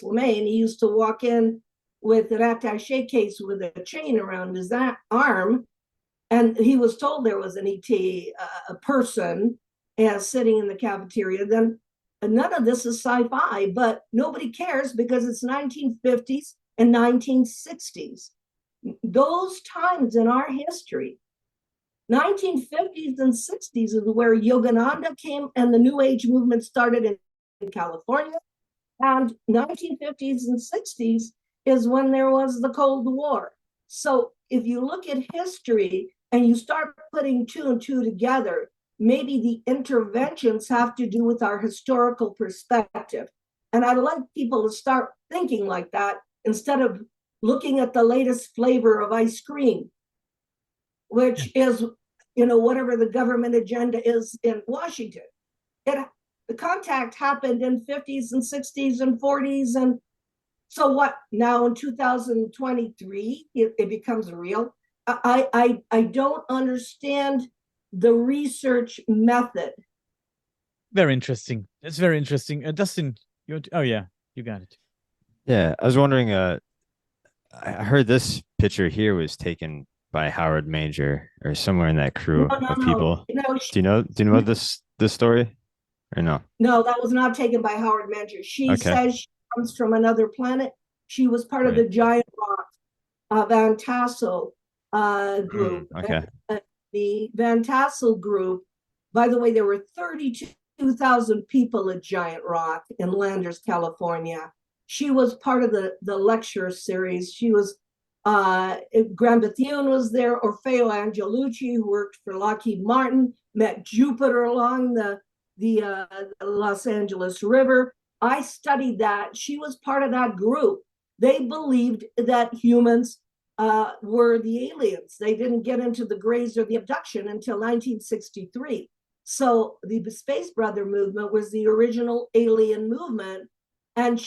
LeMay, and he used to walk in with an attaché case with a chain around his arm. And he was told there was an ET a person sitting in the cafeteria. Then none of this is sci-fi, but nobody cares because it's 1950s and 1960s. Those times in our history, 1950s and 60s is where Yogananda came and the New Age movement started in California. And 1950s and 60s is when there was the Cold War. So if you look at history and you start putting two and two together, maybe the interventions have to do with our historical perspective. And I'd like people to start thinking like that instead of looking at the latest flavor of ice cream, which is, whatever the government agenda is in Washington. The contact happened in 50s and 60s and 40s. And so what now in 2023, it becomes real? I don't understand the research method. Very interesting. It's very interesting. Dustin, oh yeah, you got it. Yeah, I was wondering, I heard this picture here was taken by Howard Manger or somewhere in that crew of people. No, do you know this story or no? No, that was not taken by Howard Manger. She says she comes from another planet. She was part of the giant rock Van Tassel group. Okay. The Van Tassel group, by the way, there were 32,000 people at Giant Rock in Landers, California. She was part of the lecture series. She was, Graham Bethune was there, Orfeo Angelucci, who worked for Lockheed Martin, met Jupiter along the Los Angeles River. I studied that. She was part of that group. They believed that humans were the aliens. They didn't get into the grays or the abduction until 1963. So the Space Brother movement was the original alien movement. And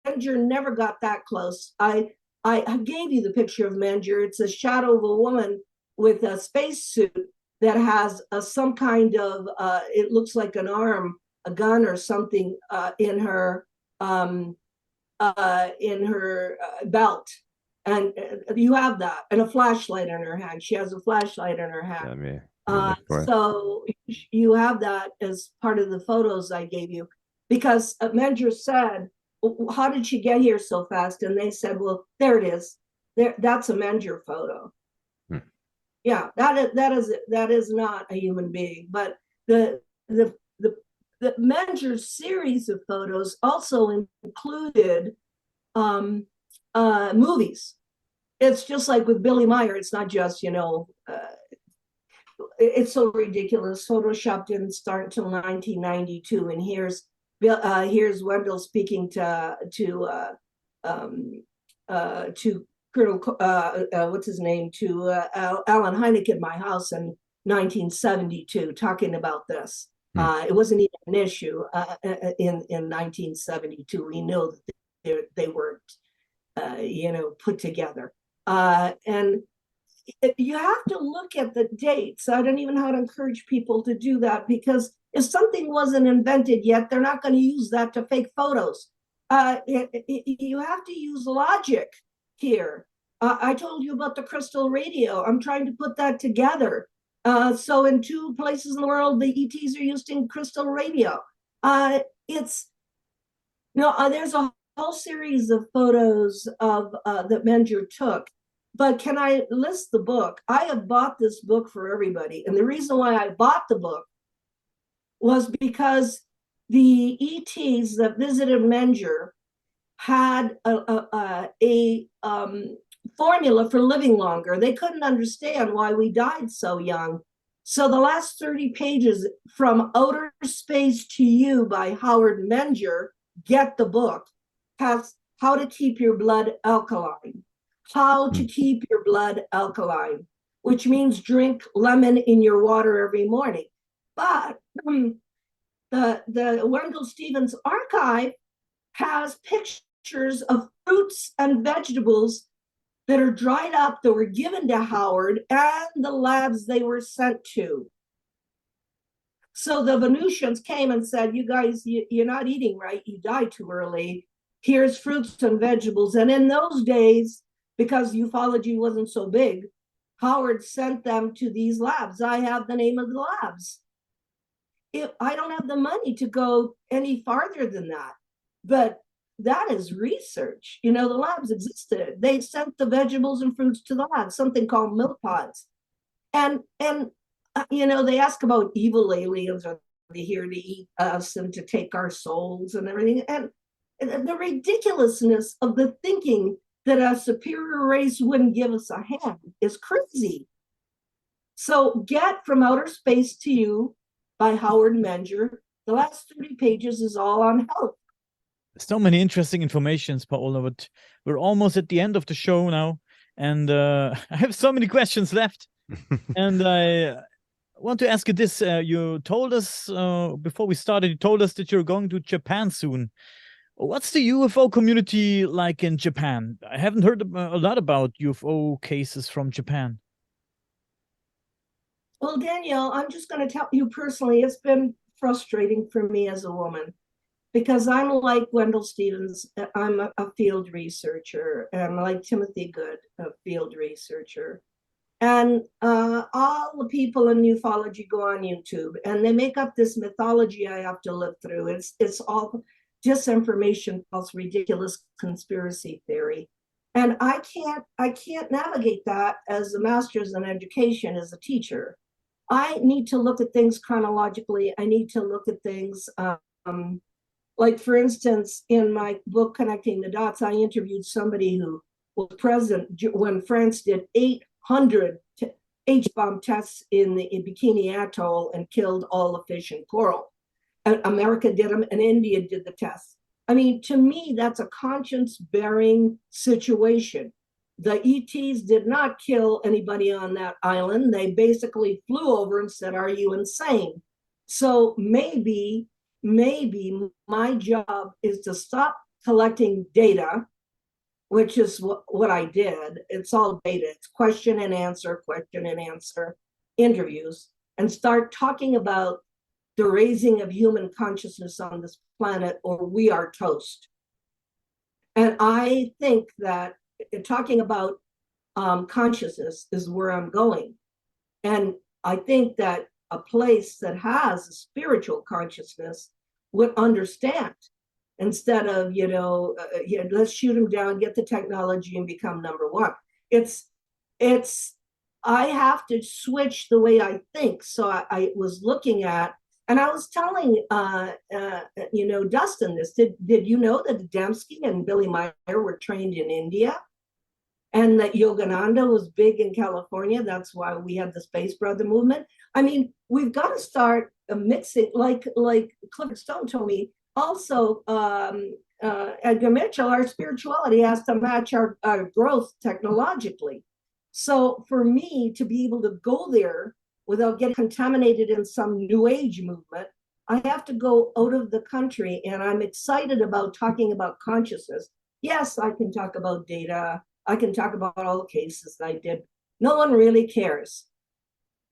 Manger never got that close. I gave you the picture of Manger. It's a shadow of a woman with a spacesuit that has some kind of, it looks like an arm, a gun or something in her belt. And you have that, and a flashlight in her hand. She has a flashlight in her hand. So you have that as part of the photos I gave you, because Manger said, "How did she get here so fast?" And they said, "Well, there it is. That's a Manger photo." Yeah, that is not a human being, but the Manger series of photos also included movies. It's just like with Billy Meyer. It's not just, it's so ridiculous. Photoshop didn't start until 1992, and here's Wendell speaking to Colonel, what's his name, to Alan Hynek in my house in 1972, talking about this. It wasn't even an issue in 1972. We know that they weren't, put together. And you have to look at the dates. I don't even know how to encourage people to do that, because if something wasn't invented yet, they're not going to use that to fake photos. You have to use logic here. I told you about the crystal radio. I'm trying to put that together. So in 2 places in the world, the ETs are using crystal radio. There's a whole series of photos of that Manger took. But can I list the book? I have bought this book for everybody. And the reason why I bought the book was because the ETs that visited Manger had a formula for living longer. They couldn't understand why we died so young. So the last 30 pages, From Outer Space to You by Howard Manger, get the book, has how to keep your blood alkaline. How to keep your blood alkaline, which means drink lemon in your water every morning. But the Wendell Stevens archive has pictures of fruits and vegetables that are dried up, that were given to Howard and the labs they were sent to. So the Venusians came and said, "You guys, you're not eating right. You died too early. here's fruits and vegetables. And in those days, because ufology wasn't so big, Howard sent them to these labs. I have the name of the labs. I don't have the money to go any farther than that, but that is research. The labs existed. They sent the vegetables and fruits to the lab, something called milk pods. And they ask about evil aliens. Are they here to eat us and to take our souls and everything? And the ridiculousness of the thinking that a superior race wouldn't give us a hand is crazy. So Get From Outer Space to You by Howard Menger. The last 30 pages is all on health. So many interesting informations, Paola, but we're almost at the end of the show now. And I have so many questions left. And I want to ask you this. You told us before we started, you told us that you're going to Japan soon. What's the UFO community like in Japan? I haven't heard a lot about UFO cases from Japan. Well, Danielle, I'm just going to tell you personally, it's been frustrating for me as a woman, because I'm like Wendell Stevens. I'm a field researcher, and like Timothy Good, a field researcher. And all the people in ufology go on YouTube, and they make up this mythology I have to live through. It's all disinformation, false, ridiculous conspiracy theory. And I can't navigate that as a master's in education, as a teacher. I need to look at things chronologically. I need to look at things like, for instance, in my book, Connecting the Dots, I interviewed somebody who was present when France did 800 H-bomb tests in Bikini Atoll and killed all the fish and coral. And America did them, and India did the tests. I mean, to me, that's a conscience-bearing situation. The ETs did not kill anybody on that island. They basically flew over and said, "Are you insane?" So maybe my job is to stop collecting data, which is what I did. It's all data. It's question and answer interviews, and start talking about the raising of human consciousness on this planet, or we are toast. And I think that talking about consciousness is where I'm going. And I think that a place that has a spiritual consciousness would understand, instead of, let's shoot them down, get the technology, and become number one. I have to switch the way I think. So I was looking at, and I was telling, Dustin this. Did you know that Adamski and Billy Meyer were trained in India, and that Yogananda was big in California? That's why we had the Space Brother movement. I mean, we've got to start mixing, like Clifford Stone told me. Also, Edgar Mitchell, our spirituality has to match our growth technologically. So for me to be able to go there without getting contaminated in some new age movement, I have to go out of the country. And I'm excited about talking about consciousness. Yes, I can talk about data. I can talk about all the cases that I did. No one really cares.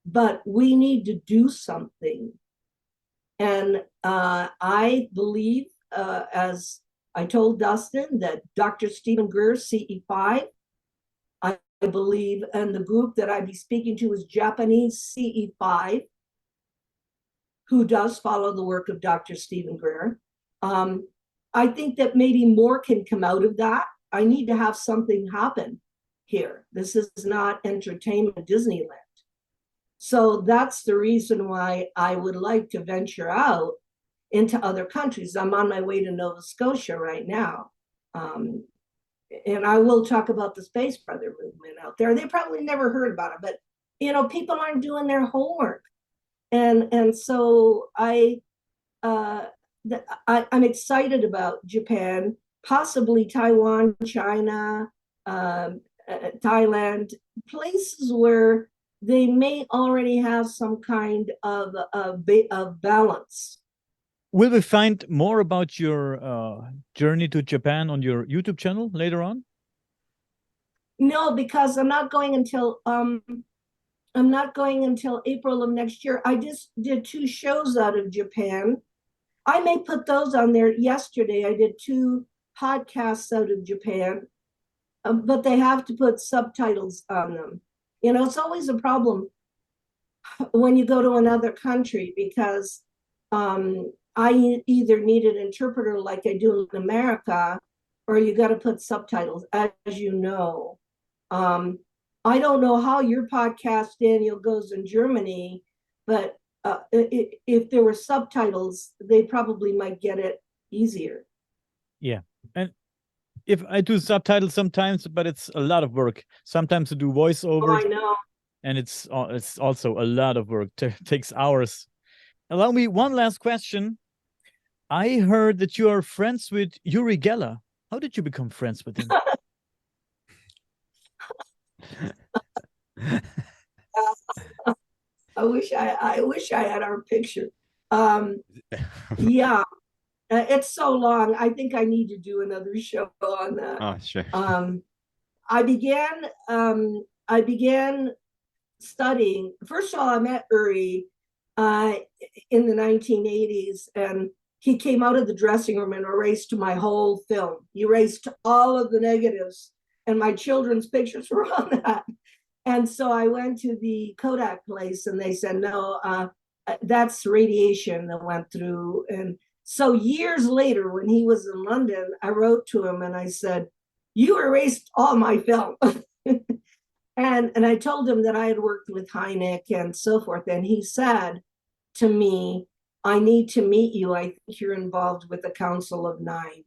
But we need to do something. And I believe, as I told Dustin, that Dr. Stephen Greer, CE5, I believe, and the group that I'd be speaking to is Japanese CE5, who does follow the work of Dr. Stephen Greer. I think that maybe more can come out of that. I need to have something happen here. This is not entertainment Disneyland. So that's the reason why I would like to venture out into other countries. I'm on my way to Nova Scotia right now. And I will talk about the Space Brother movement out there. They probably never heard about it, but people aren't doing their homework. And so I'm excited about Japan, possibly Taiwan, China, Thailand, places where they may already have some kind of balance. Will we find more about your journey to Japan on your YouTube channel later on? No, because I'm not going until April of next year. I just did 2 shows out of Japan. I may put those on there. Yesterday, I did 2 podcasts out of Japan, but they have to put subtitles on them. It's always a problem when you go to another country because I either need an interpreter like I do in America, or you got to put subtitles, as you know. I don't know how your podcast, Daniel, goes in Germany, but if there were subtitles, they probably might get it easier. Yeah. And if I do subtitles sometimes, but it's a lot of work. Sometimes to do voiceover. Oh, I know. And it's also a lot of work. Takes hours. Allow me one last question. I heard that you are friends with Uri Geller. How did you become friends with him? I wish I had our picture. Yeah, it's so long. I think I need to do another show on that. Oh, sure. I began studying. First of all, I met Uri in the 1980s, and he came out of the dressing room and erased my whole film. He erased all of the negatives, and my children's pictures were on that. And so I went to the Kodak place, and they said, no, that's radiation that went through. And so years later, when he was in London, I wrote to him and I said, you erased all my film. And I told him that I had worked with Hynek and so forth. And he said to me, I need to meet you. I think you're involved with the Council of Nine.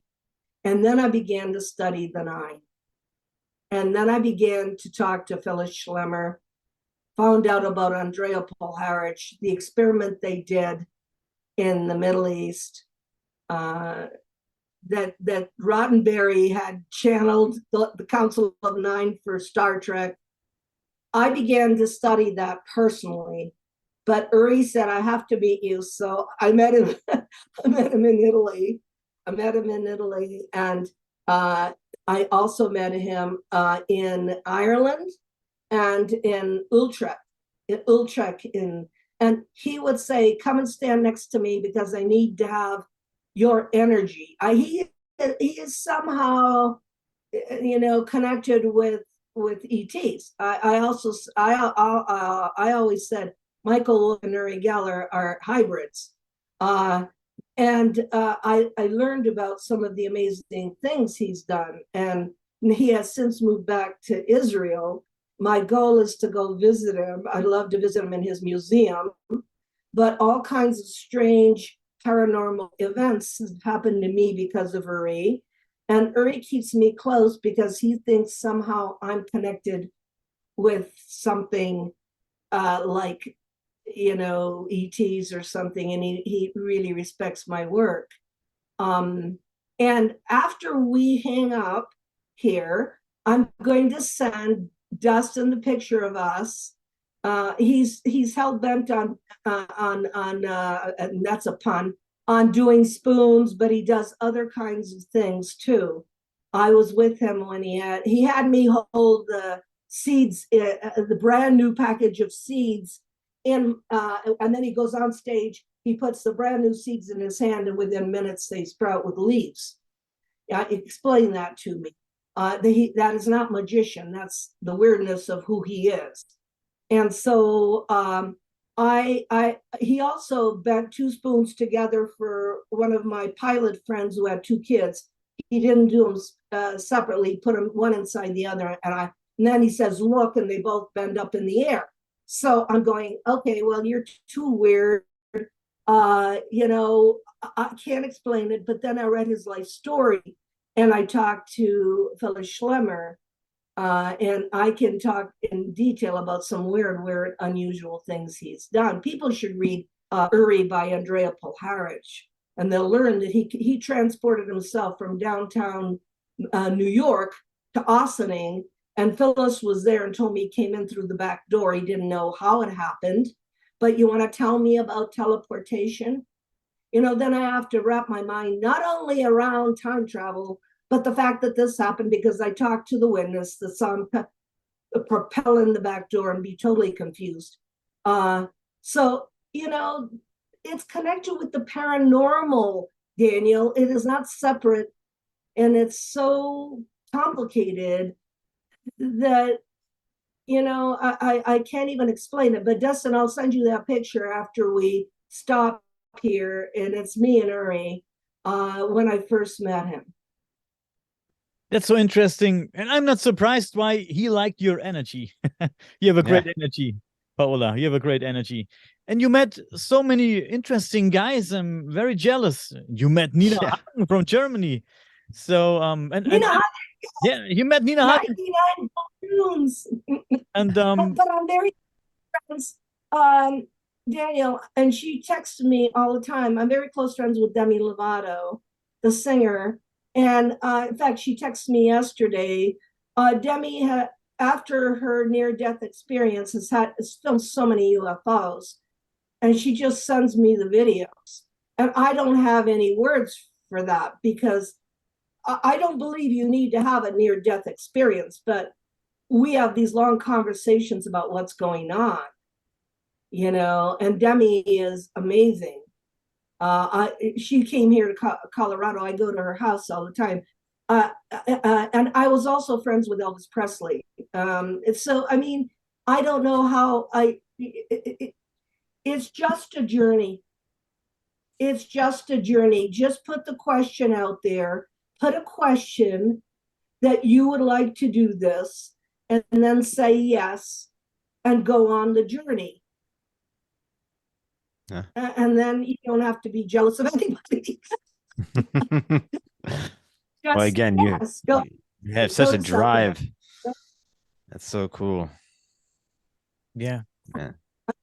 And then I began to study the Nine. And then I began to talk to Phyllis Schlemmer, found out about Andrea Paul Harris, the experiment they did in the Middle East, that Roddenberry had channeled the Council of Nine for Star Trek. I began to study that personally, but Uri said, I have to meet you. So I met him. I met him in Italy. And I also met him in Ireland and in Utrecht. And he would say, come and stand next to me because I need to have your energy. He is somehow, connected with ETs. I always said Michael and Uri Geller are hybrids. And I learned about some of the amazing things he's done. And he has since moved back to Israel. My goal is to go visit him. I'd love to visit him in his museum. But all kinds of strange paranormal events have happened to me because of Uri. And Uri keeps me close because he thinks somehow I'm connected with something like ETs or something, and he really respects my work. And after we hang up here, I'm going to send Dustin the picture of us. He's hell bent on and that's a pun, on doing spoons, but he does other kinds of things too. I was with him when he had me hold the seeds, the brand new package of seeds in, and then he goes on stage, he puts the brand new seeds in his hand, and within minutes they sprout with leaves. Explain that to me. That is not magician. That's the weirdness of who he is. And so he also bent two spoons together for one of my pilot friends who had two kids. He didn't do them separately, put them one inside the other. And then he says, look, and they both bend up in the air. So I'm going, okay, well, you're too weird. I can't explain it. But then I read his life story and I talked to Phyllis Schlemmer, and I can talk in detail about some weird, unusual things he's done. People should read Uri by Andrea Paul Harris, and they'll learn that he transported himself from downtown New York to Ossining. And Phyllis was there and told me he came in through the back door. He didn't know how it happened. But you want to tell me about teleportation? Then I have to wrap my mind not only around time travel, but the fact that this happened because I talked to the witness that saw him propel in the back door and be totally confused. So, it's connected with the paranormal, Daniel. It is not separate And it's so complicated that, I can't even explain it. But Dustin, I'll send you that picture after we stop here. And it's me and Uri when I first met him. That's so interesting. And I'm not surprised why he liked your energy. You have a great energy, Paola. You have a great energy. And you met so many interesting guys. I'm very jealous. You met Nina Hagen from Germany. So, Nina, yeah, you met Nina Hagen. 99 balloons. And but I'm very friends, Daniel, and she texts me all the time. I'm very close friends with Demi Lovato, the singer. And in fact, she texted me yesterday. Demi, after her near-death experience, has filmed so many UFOs, and she just sends me the videos. And I don't have any words for that because I don't believe you need to have a near-death experience, but we have these long conversations about what's going on, and Demi is amazing. She came here to Colorado. I go to her house all the time. And I was also friends with Elvis Presley. So, I mean, I don't know how it's just a journey. It's just a journey. Just put the question out there. Put a question that you would like to do this, and then say yes and go on the journey. Yeah. And then you don't have to be jealous of anybody. Well, again, you have such a drive. That's so cool. Yeah.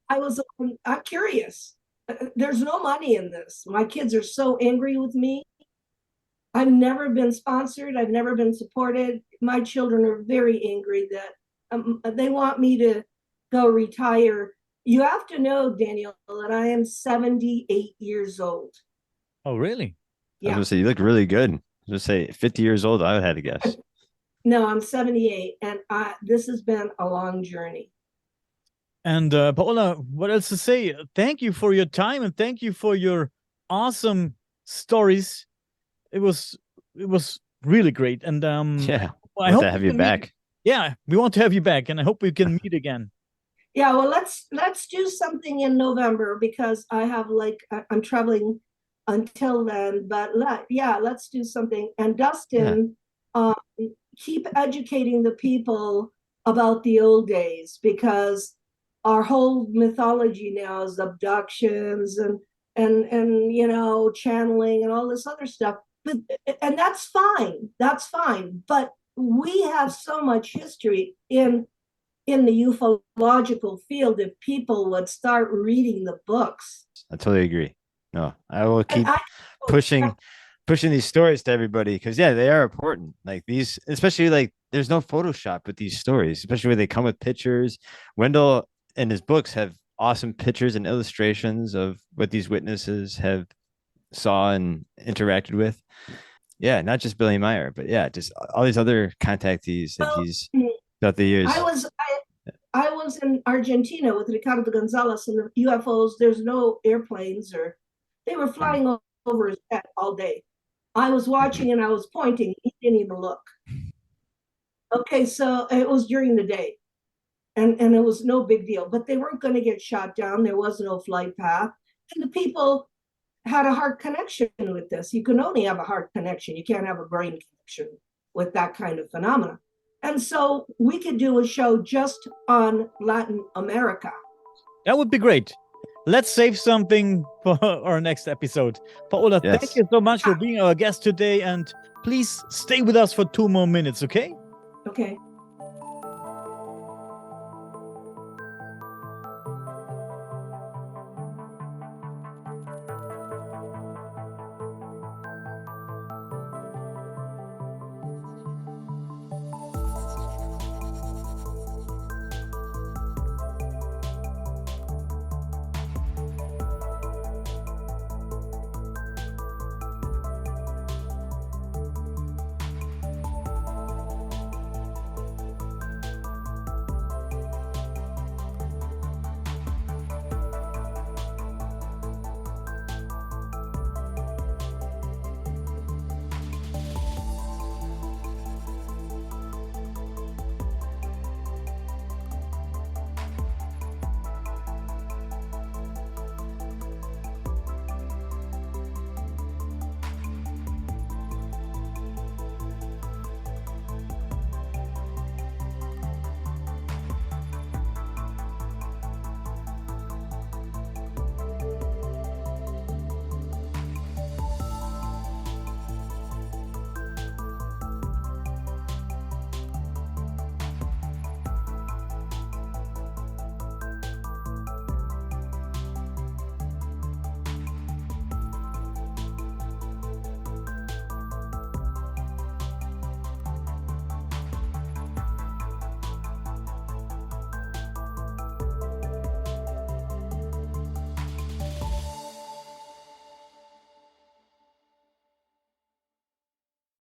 I'm curious. There's no money in this. My kids are so angry with me. I've never been sponsored. I've never been supported. My children are very angry that they want me to go retire. You have to know, Daniel, that I am 78 years old. Oh, really? Yeah. I was going to say, you look really good. I was going to say 50 years old, I had to guess. No, I'm 78, and this has been a long journey. And Paola, what else to say? Thank you for your time, and thank you for your awesome stories. It was really great. And yeah, I hope to have you back. Yeah, we want to have you back, and I hope we can meet again. Yeah, well, let's do something in November because I have I'm traveling until then. But let's do something. And Dustin, keep educating the people about the old days, because our whole mythology now is abductions and channeling and all this other stuff. And that's fine. That's fine. But we have so much history in the ufological field if people would start reading the books. I totally agree. No, I will keep pushing these stories to everybody because they are important. Like these, especially like there's no Photoshop with these stories, especially when they come with pictures. Wendell and his books have awesome pictures and illustrations of what these witnesses have saw and interacted with. Yeah, not just Billy Meyer, but just all these other contactees that he's throughout the years. I was in Argentina with Ricardo Gonzalez and the UFOs. There's no airplanes, or they were flying over his head all day. I was watching and I was pointing. He didn't even look. Okay, so it was during the day, and it was no big deal. But they weren't going to get shot down. There was no flight path, and the people had a heart connection with this. You can only have a heart connection. You can't have a brain connection with that kind of phenomena. And so we could do a show just on Latin America. That would be great. Let's save something for our next episode. Paola, thank you so much for being our guest today. And please stay with us for 2 more minutes, okay? Okay.